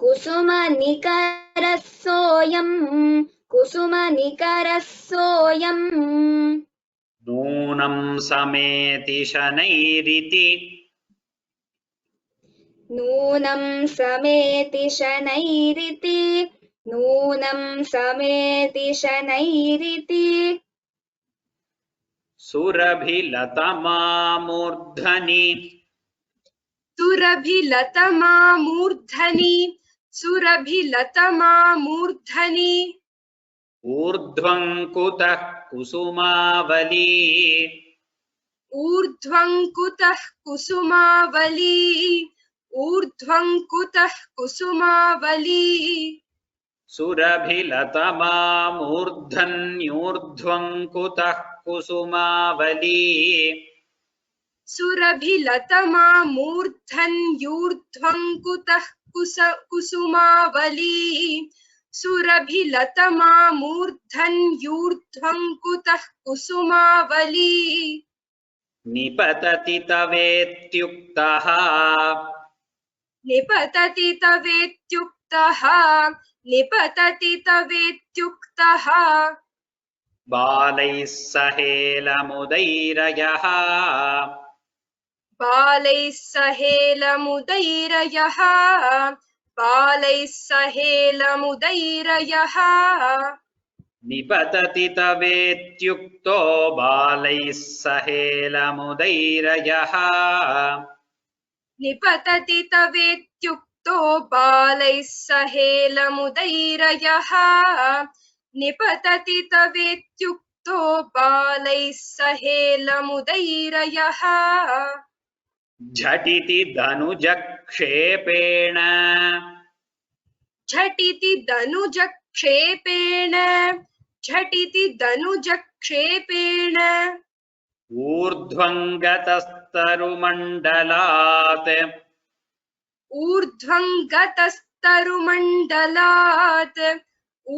C: कुसुमनिकरः सोऽयम् कुसुमनिकरः सोऽयम्
A: नूनं समेति शनैरिति
C: नूनं समेति शनैरिति नूनं समेति शनैरिति
A: सुरभिलतमामूर्धनि
B: सुरभिलतमामूर्धनि सुरभिलतमामूर्धनि
A: ऊर्ध्वं कुतः कुसुमावली
B: ऊर्ध्वं कुतः कुसुमावली ऊर्ध्वं कुतः कुसुमावली
A: सुरभिलतमामूर्धन्यूर्ध्वं कुतः कुसुमावली
B: सुरभिलतमामूर्धन्यूर्ध्वं कुतः कुसुमावली सुरभिलतमामूर्धन्यूर्ध्वं कुतः कुसुमावली
A: निपतति तवेत्युक्तः
B: निपतति तवेत्युक्तः निपतति तवेत्युक्तः
A: बालैः सहेलमुदैरयः
B: बालैः सहेलमुदैरयः बालैः सहेलमुदैरयः
A: निपतति तवेत्युक्तो बालैः सहेलमुदैरयः
B: निपतति तवेत्युक्तो बालैः सहेलमुदैरयः निपतति तवेत्युक्तो बालैः सहेलमुदैरयः
A: झटिति धनुजक्षेपेण
B: झटिति धनुजक्षेपेण झटिति धनुजक्षेपेण
A: ऊर्ध्वं गतस्तरुमण्डलात्
B: ऊर्ध्वं गतस्तरुमण्डलात्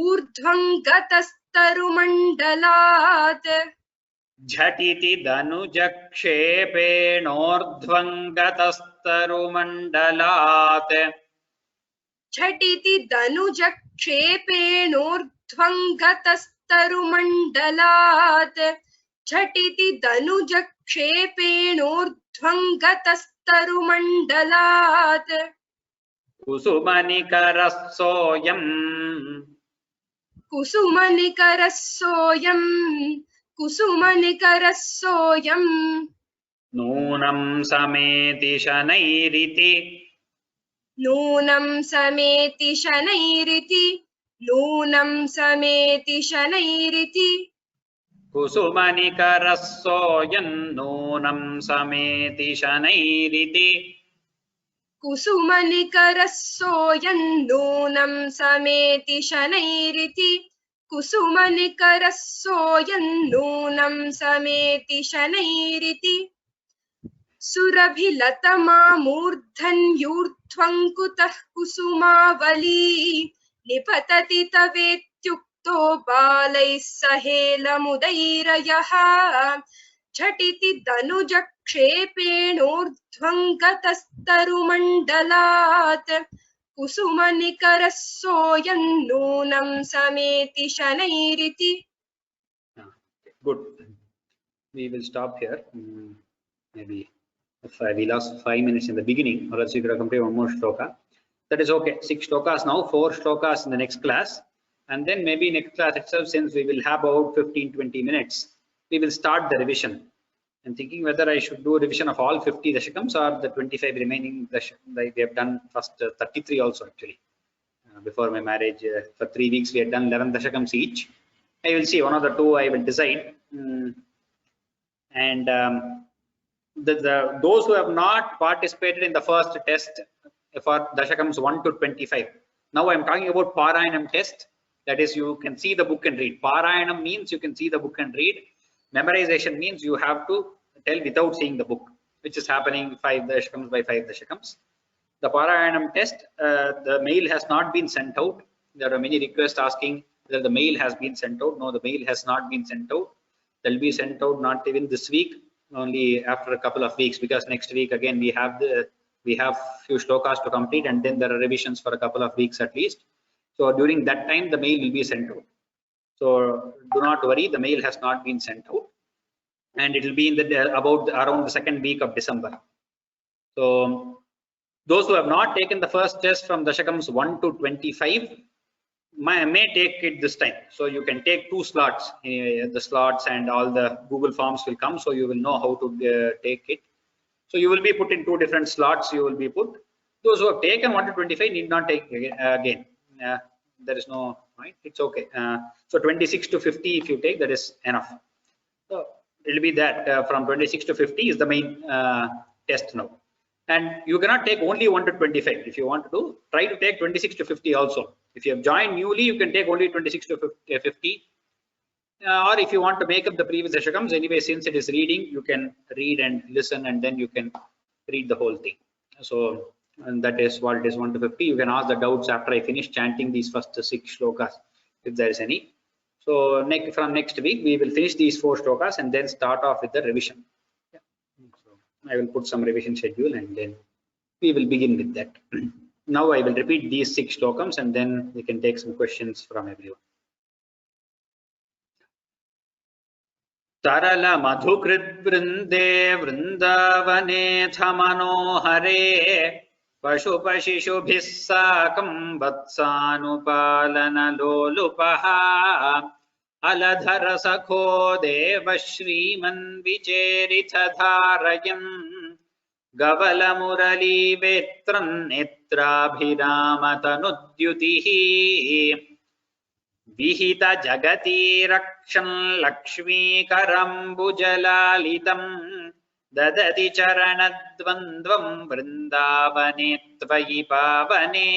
B: ऊर्ध्वं गतस्तरुमण्डलात्
A: झटिति धनुजक्षेपेणोर्ध्वं गतस्तरुमण्डलात्
B: झटिति धनुजक्षेपेणोर्ध्वं गतस्तरुमण्डलात् झटिति धनुजक्षेपेणोर्ध्वं गतस्तरुमण्डलात्
A: कुसुमनिकरः सोऽयम्
B: कुसुमनिकरः सोऽयम् कुसुमनिकरः सोऽयम्
A: नूनं समेति शनैरिति
B: नूनं समेति शनैरिति नूनं समेति शनैरिति
A: कुसुमनिकरस्सोऽयं नूनं समेति शनैरिति
B: कुसुमनिकरः सोऽयं नूनं समेति शनैरिति कुसुमनिकरः सोऽयं नूनं समेति शनैरिति सुरभिलतमामूर्धन्यूर्ध्वं कुतः कुसुमावली निपतति तवेत्युक्तो बालैः सहेलमुदैरयः झटिति धनुजक्षेपेणोर्ध्वं गतस्तरुमण्डलात् कुसुमनिकरः सोऽयं नूनं समेति शनैरिति.
A: Good. We will stop here. Maybe if we lost 5 minutes in the beginning, or else we could have completed one more shloka. That is okay. 6 shlokas now, 4 shlokas in the next class, and then maybe next class itself, since we will have about 15-20 minutes, we will start the revision. I'm thinking whether I should do revision of all 50 dashakams or the 25 remaining dashakams. We have done first 33 also actually. Before my marriage, for 3 weeks we had done 11 dashakams each. I will see one of the two I will decide. And those who have not participated in the first test for dashakams 1 to 25. Now I am talking about Parayanam test. That is, you can see the book and read. Parayanam means you can see the book and read. Memorization means you have to tell without seeing the book, which is happening 5 dashakams by 5 dashakams. The Parayanam test, the mail has not been sent out. There are many requests asking whether the mail has been sent out. No, the mail has not been sent out. They will be sent out not even this week, only after a couple of weeks, because next week again we have few shlokas to complete, and then there are revisions for a couple of weeks at least. So during that time the mail will be sent out. So do not worry, the mail has not been sent out, and it will be in the around the second week of December. So those who have not taken the first test from dashakams 1 to 25 may take it this time. So you can take 2 slots. The slots and all the Google forms will come, so you will know how to take it. So you will be put in 2 different slots. You will be put. Those who have taken 1 to 25 need not take again. There is no point. It's okay. So 26 to 50, if you take, that is enough. So it will be that from 26 to 50 is the main test now. And you cannot take only 1 to 25. If you want to do, try to take 26 to 50 also. If you have joined newly, you can take only 26 to 50. Or if you want to make up the previous dashakams, anyway, since it is reading, you can read and listen, and then you can read the whole thing. So, and that is what it is, 1 to 50. You can ask the doubts after I finish chanting these first 6 shlokas, if there is any. So from next week, we will finish these 4 shlokas and then start off with the revision. Yeah. So I will put some revision schedule, and then we will begin with that. Now I will repeat these 6 slokams, and then we can take some questions from everyone. Tarala madhukrit vrinde vrindavanetha manohare Pashupashishubhis sakam vatsanupalana lolupaha Aladhara sakho deva shriman vicheritha dharayam Gavala murali vetran netrabhiramatanudhyutihi Vihita jagati rakshan lakshmi karambujalitam Dadati charanadvandvam vrindavane tvayi pavane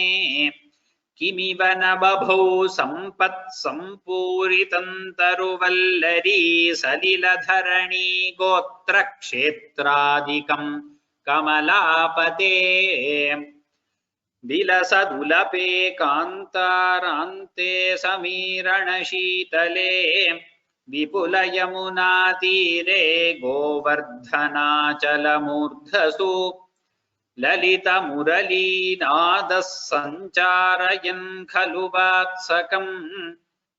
A: Kimiva nababhau sampat sampuritantaruvallari Saliladharani gotra kshetradikam kamalapate Vilasadulape kantarante samirana shitale Vipula yamuna tire govardhana chalamurdhasu Lalita murali nadas sancharayan khalu vatsakam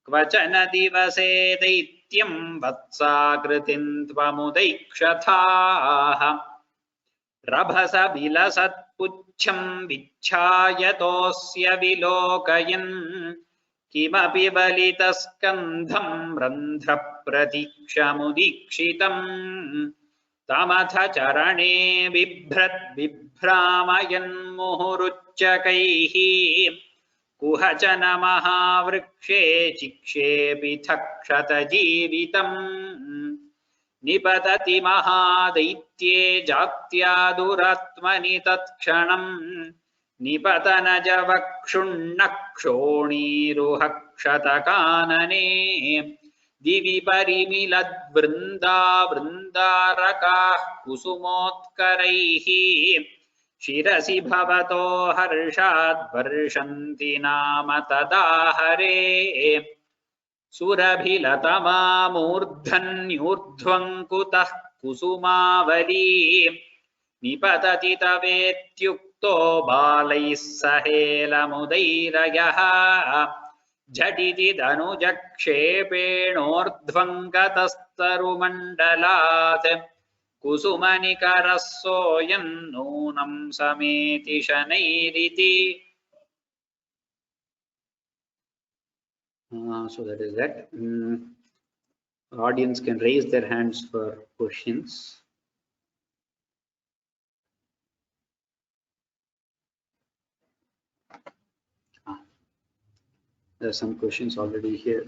A: Kvachana divase daityam vatsakritin tvamudaikshathaha Rabhasa vilasat puchham vichhayatosya vilokayan Kimapi valitaskandham randhra pratikshamudikshitam तमथ चरणे बिभ्रामयन् मुहुरुच्चकैः कुहचन महावृक्षे चिक्षेपितः क्षतजीवितम् निपतति महादैत्ये जात्या दुरात्मनि तत्क्षणम् निपतनजवक्षुण्णः क्षोणीरुह क्षतकानने दिवि परिमिलद्वृन्दारकाः कुसुमोत्करैः शिरसि भवतो हर्षाद् वर्षन्ति नाम तदा हरे सुरभिलतमा मूर्धन्यूर्ध्वं कुतः कुसुमावली निपतति तवेत्युक्तो बालैः सहेलमुदैरयः झटिति धनुजक्षेपेणोर्ध्वं गतस्तरुमण्डलात् कुसुमनिकरः सोऽयं नूनं समेति शनैरिति. So that is that. Audience can raise their hands for questions. There are some questions already here.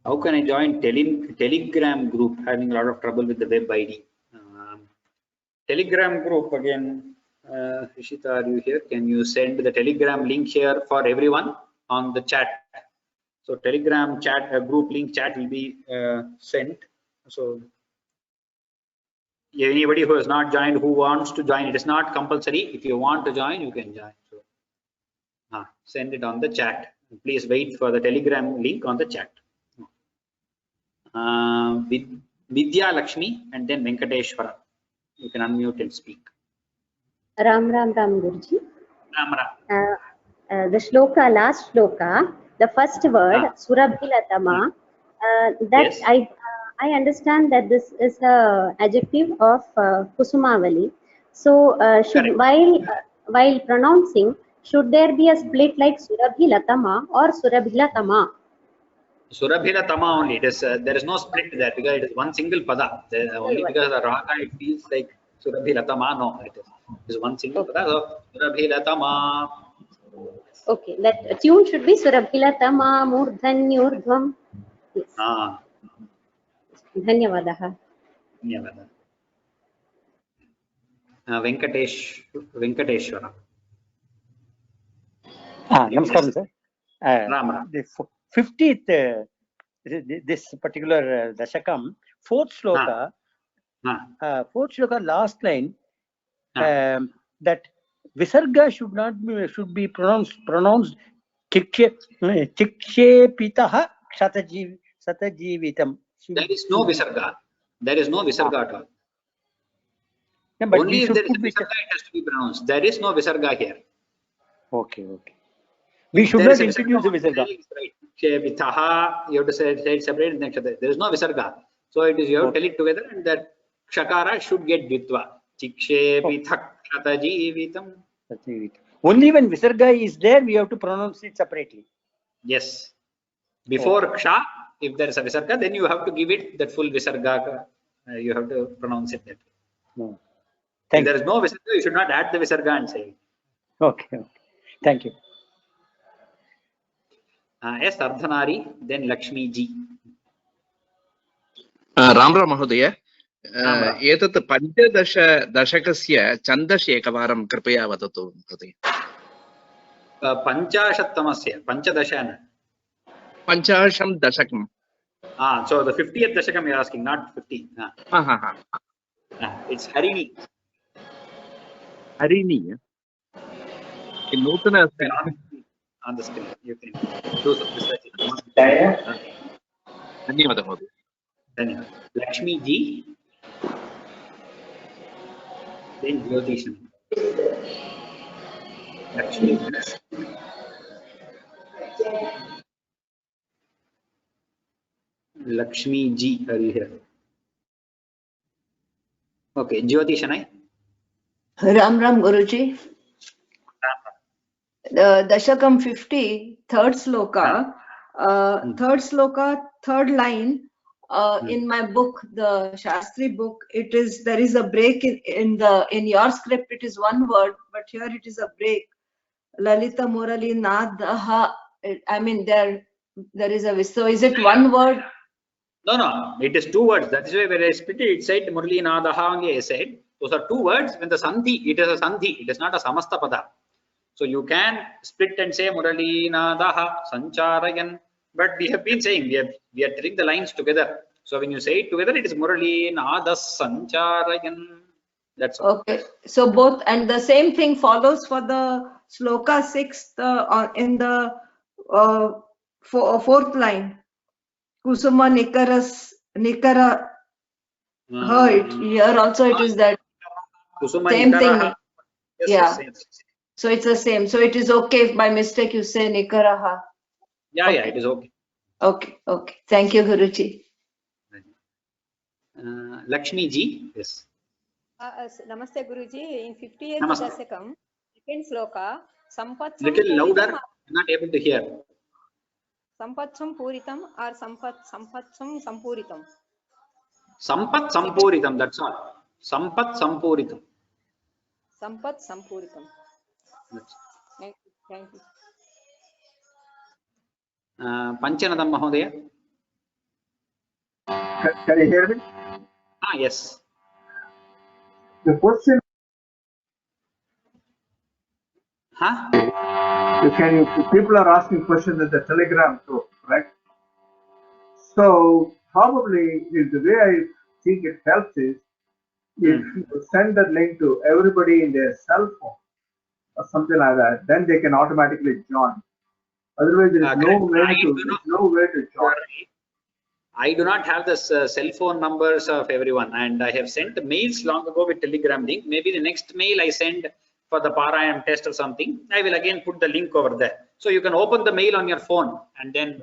A: How can I join Telegram group? Having a lot of trouble with the web ID. Telegram group again. Rishita, are you here? Can you send the Telegram link here for everyone on the chat? So Telegram chat group link chat will be sent. So anybody who has not joined, who wants to join, it is not compulsory. If you want to join, you can join. So send it on the chat. Please wait for the Telegram link on the chat. Vidya Lakshmi and then Venkateshwara. You can unmute and speak.
E: Ram Guruji.
A: Ram.
E: The shloka, last shloka, the first word, Surabhilatama, that
A: Yes.
E: I understand that this is a adjective of Kusumavali. So while pronouncing, should there be a split like Surabhilatama or Surabhilatama?
A: Surabhilatama only. It is there is no split there because it is one single pada. Only because the raga it feels like Surabhilatama. No, it is one single pada. So Surabhilatama.
E: Okay, that tune should be Surabhilatama Murdhanyurdhvam. Yes. Dhanyavadaha.
A: Dhanyavadaha. Venkateshwara.
F: Namaskaram, sir.
A: Ram.
F: The 50th, this particular Dashakam, fourth sloka, last line, that Visarga should be pronounced Chikshepitaha Shatajivitam.
A: There is no Visarga. There is no Visarga at all.
F: Yeah, but
A: only if there is a Visarga, it has to be pronounced. There is no Visarga here.
F: Okay. We should not introduce the Visarga.
A: Vitaha, you have to say it separate. There is no Visarga. So it is, you have to tell it together and that Shakara should get Ditva. Chikshepithak Shatajivitam.
F: Only when Visarga is there, we have to pronounce it separately.
A: Yes. Before Ksha, if there is a Visarga, then you have to give it that full Visarga. You have to pronounce it that way. If there is no Visarga, you should not add the Visarga and say it.
F: Okay. Thank you.
A: Yes, Ardhanari, then Lakshmi ji.
G: Ram Mahodaya. एतत् पञ्चदश दशकस्य छन्दः एकवारं कृपया वदतु महोदय.
A: पञ्चाशत्तमस्य पञ्चदश न
G: 50 दशकम्.
A: So the 50th dashakam you're asking, not 50. It's Harini.
G: Harini. नूतन
A: on the screen. You can do some research.
G: धन्यवादः महोदय.
A: धन्यवाद. Lakshmi ji. Then Jyotishan. Lakshmi ji, are you here? Okay, Jyotishanai.
H: Ram Guruji. Dashakam 50, third sloka, third line, in my book, the Shastri book, there is a break in your script. It is one word, but here it is a break. Lalita Murali Nadaha. I mean, there is a. So is it one word?
A: No, it is 2 words. That is why when I split it, it said Murali Nadaha only I said. Those are 2 words. When the Sandhi, it is a Sandhi. It is not a Samasta Pada. So you can split and say Murali Nadaha Sancharayan. But we have been saying, we are telling the lines together. So when you say it together, it is Murali Nadas Sancharayan. That's all.
H: Okay. So both, and the same thing follows for the Sloka 6 in the 4th line. Kusuma Nikara Hurt. Here also it is that
A: Kusuma
H: same thing.
A: Nikaraha. Yes,
H: Yeah.
A: yes.
H: So it's the same. So it is okay if by mistake you say Nikaraha.
A: Yeah, it is okay.
H: Okay. Thank you, Guruji.
A: Lakshmi ji, yes.
I: Namaste Guruji. In 58th
A: Namaste.
I: Dashakam, second sloka, Sampatsam
A: Little louder.
I: Puritam,
A: Not able to hear.
I: Sampatsam Puritam or Sampatsam Sampuritam.
A: Sampat Sampuritam, that's all. Sampat Sampuritam.
I: Sampat Sampuritam.
A: That's
I: Thank you.
A: Panchanadam Mahodaya.
J: Can you hear me?
A: Yes.
J: The question, people are asking questions in the Telegram group, right? So probably the way I think it helps is if you send that link to everybody in their cell phone or something like that, then they can automatically join. Otherwise, there is no way to join.
A: I do not have the cell phone numbers of everyone, and I have sent mails long ago with Telegram link. Maybe the next mail I send for the Parayam test or something, I will again put the link over there. So you can open the mail on your phone and then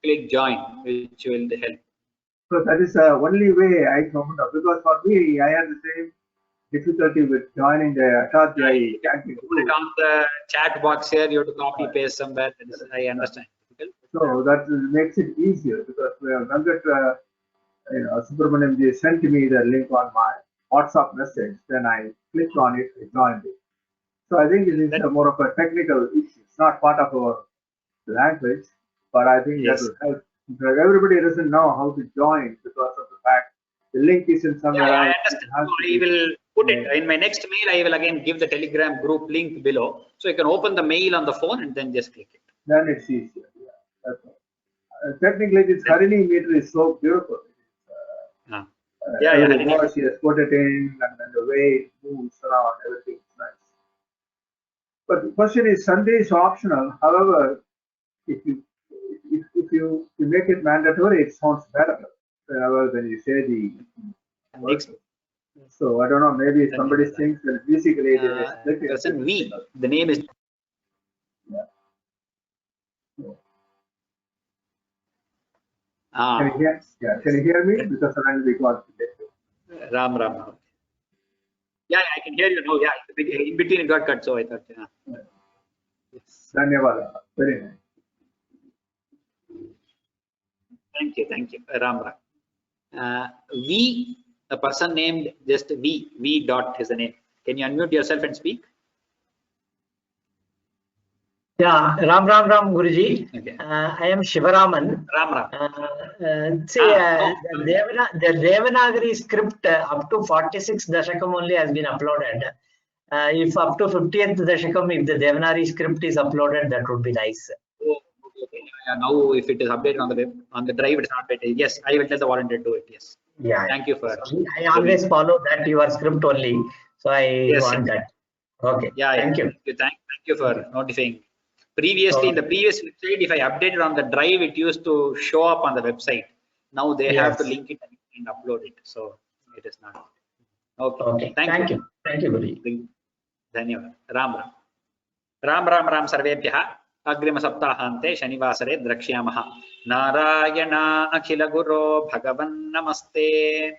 A: click join, which will help.
J: So that is the only way I found out, because for me, I had the same difficulty with joining the Ashadhyay chanting group.
A: Put it on the chat box here, you have to copy paste somewhere. I understand.
J: So that makes it easier, because Venkat Subramaniam ji sent me the link on my WhatsApp message, then I clicked on it, I joined it. So I think it is more of a technical issue. It's not part of our language, but I think that will help. Because everybody doesn't know how to join because of the fact the link is in somewhere else.
A: I understand. So I will put it in my next mail. I will again give the Telegram group link below, so you can open the mail on the phone and then just click it.
J: Then it's easier. That's all. Technically, this Harini meter is so beautiful. Every voice he has put it in, and then the way it moves around, everything is nice. But the question is, Sunday is optional. However, if you make it mandatory, it sounds better when you say the words. So I don't know. Maybe somebody thinks that basically
A: person V. The name is.
J: Can you hear me? Because suddenly we got
A: Ram. Yeah, I can hear you now. Yeah, in between it got cut, so I thought.
J: Dhanyawad. Very nice.
A: Thank you, Ram. V, a person named just V dot is the name. Can you unmute yourself and speak?
K: Yeah, Ram Guruji.
A: Okay.
K: I am Shivaraman.
A: Ram.
K: The Devanagari script up to 46 Dashakam only has been uploaded. If up to 50th Dashakam, if the Devanagari script is uploaded, that would be nice.
A: Okay. Now, if it is updated on the drive, it is not updated. Yes, I will tell the volunteer to do it. Yes.
K: Yeah.
A: Thank you for.
K: So I always follow that your script only, so I want that. Okay.
A: Yeah.
K: Thank you.
A: Thank you for notifying. Previously, in the previous website, if I updated on the drive, it used to show up on the website. Now they have to link it and upload it. So it is not. Okay. Thank you.
K: Thank you, Guruji.
A: Dhanyawad. Ram sarvebhyah. Agrima saptahante Shanivasare Drakshyamaha. Narayana Akhila Guru Bhagavan Namaste.